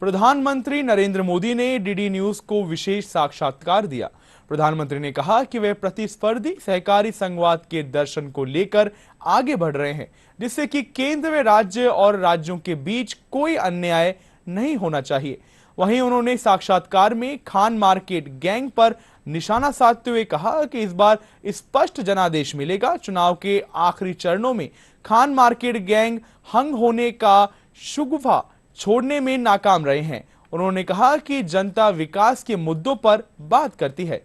प्रधानमंत्री नरेंद्र मोदी ने DD news को विशेष साक्षात्कार दिया। प्रधानमंत्री ने कहा कि वे प्रतिस्पर्धी सहकारी संघवाद के दर्शन को लेकर आगे बढ़ रहे हैं, जिससे कि केंद्र में राज्य और राज्यों के बीच कोई अन्याय नहीं होना चाहिए। वहीं उन्होंने साक्षात्कार में खान मार्केट गैंग पर निशाना साधते हुए कहा कि इस बार स्पष्ट जनादेश मिलेगा। चुनाव के आखिरी चरणों में खान मार्केट गैंग हंग होने का शुगुफा छोड़ने में नाकाम रहे हैं। उन्होंने कहा कि जनता विकास के मुद्दों पर बात करती है।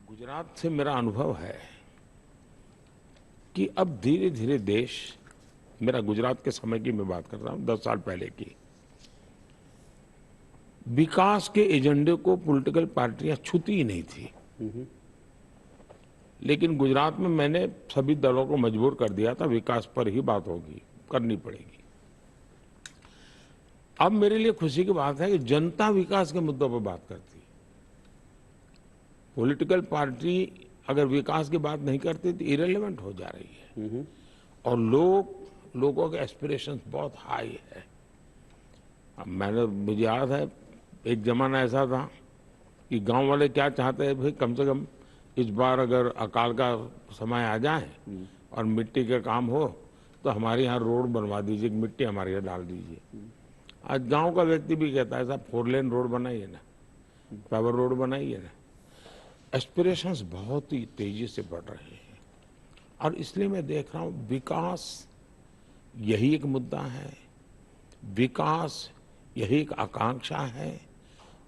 गुजरात से मेरा अनुभव है कि अब धीरे धीरे देश, मेरा गुजरात के समय की मैं बात कर रहा हूं, 10 साल पहले की, विकास के एजेंडे को पॉलिटिकल पार्टियां छूती ही नहीं थी। लेकिन गुजरात में मैंने सभी दलों को मजबूर कर दिया था, विकास पर ही बात होगी, करनी पड़ेगी। अब मेरे लिए खुशी की बात है कि जनता विकास के मुद्दों पर बात करती है। पॉलिटिकल पार्टी अगर विकास की बात नहीं करती तो इरेलेवेंट हो जा रही है। और लोगों के एस्पिरेशंस बहुत हाई है। अब मुझे याद है, एक जमाना ऐसा था कि गांव वाले क्या चाहते हैं, भाई कम से कम इस बार अगर अकाल का समय आ जाए और मिट्टी का काम हो तो हमारे यहाँ रोड बनवा दीजिए, मिट्टी हमारे यहाँ डाल दीजिए। आज गांव का व्यक्ति भी कहता है, साहब 4 लेन रोड बनाइए ना, पावर रोड बनाइए ना। एस्पिरेशंस बहुत ही तेजी से बढ़ रहे हैं और इसलिए मैं देख रहा हूँ विकास यही एक मुद्दा है, विकास यही एक आकांक्षा है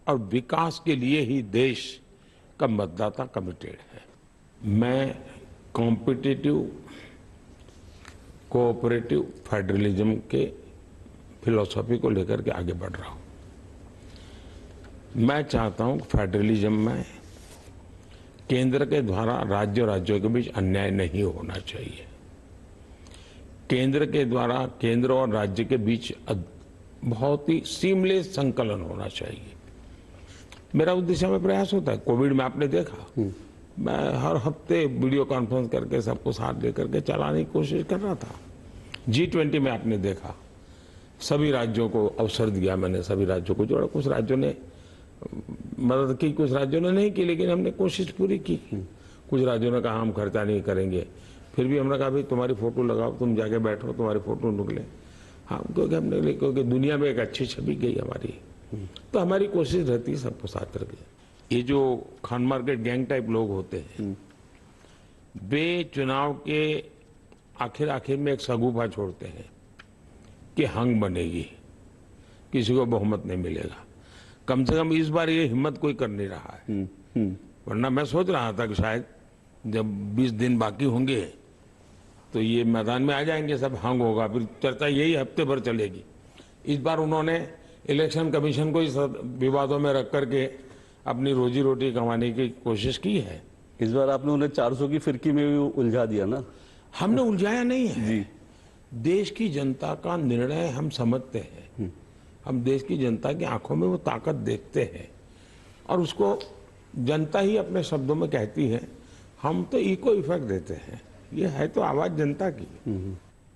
और विकास के लिए ही देश का मतदाता कमिटेड है। मैं कॉम्पिटिटिव कोऑपरेटिव फेडरलिज्म के फिलॉसफी को लेकर के आगे बढ़ रहा हूं। मैं चाहता हूं कि फेडरलिज्म में केंद्र के द्वारा राज्य और राज्यों के बीच अन्याय नहीं होना चाहिए। केंद्र के द्वारा केंद्र और राज्य के बीच बहुत ही सीमलेस संकलन होना चाहिए। मेरा उस दिशा में प्रयास होता है। कोविड में आपने देखा, मैं हर हफ्ते वीडियो कॉन्फ्रेंस करके सबको साथ लेकर के चलाने की कोशिश कर रहा था। G20 में आपने देखा, सभी राज्यों को अवसर दिया, मैंने सभी राज्यों को जोड़ा। कुछ राज्यों ने मदद की, कुछ राज्यों ने नहीं की, लेकिन हमने कोशिश पूरी की। कुछ राज्यों ने कहा हम खर्चा नहीं करेंगे, फिर भी हमने कहा भाई तुम्हारी फोटो लगाओ, तुम जाके बैठो, तुम्हारी फोटो निकले। हाँ, क्योंकि दुनिया में एक अच्छी छवि गई हमारी, तो हमारी कोशिश रहती है सबको साथ रखे। ये जो खान मार्केट गैंग टाइप लोग होते हैं, वे चुनाव के आखिर में एक सगुफा छोड़ते हैं कि हंग बनेगी, किसी को बहुमत नहीं मिलेगा। कम से कम इस बार ये हिम्मत कोई कर नहीं रहा है। वरना मैं सोच रहा था कि शायद जब 20 दिन बाकी होंगे तो ये मैदान में आ जाएंगे, सब हंग होगा, फिर चर्चा यही हफ्ते भर चलेगी। इस बार उन्होंने इलेक्शन कमीशन को इस विवादों में रख करके अपनी रोजी रोटी कमाने की कोशिश की है। इस बार आपने उन्हें 400 की फिरकी में भी उलझा दिया ना। हमने उलझाया नहीं है जी। देश की जनता का निर्णय हम समझते हैं। हम देश की जनता की आंखों में वो ताकत देखते हैं और उसको जनता ही अपने शब्दों में कहती है। हम तो इको इफेक्ट देते हैं, ये है तो आवाज जनता की।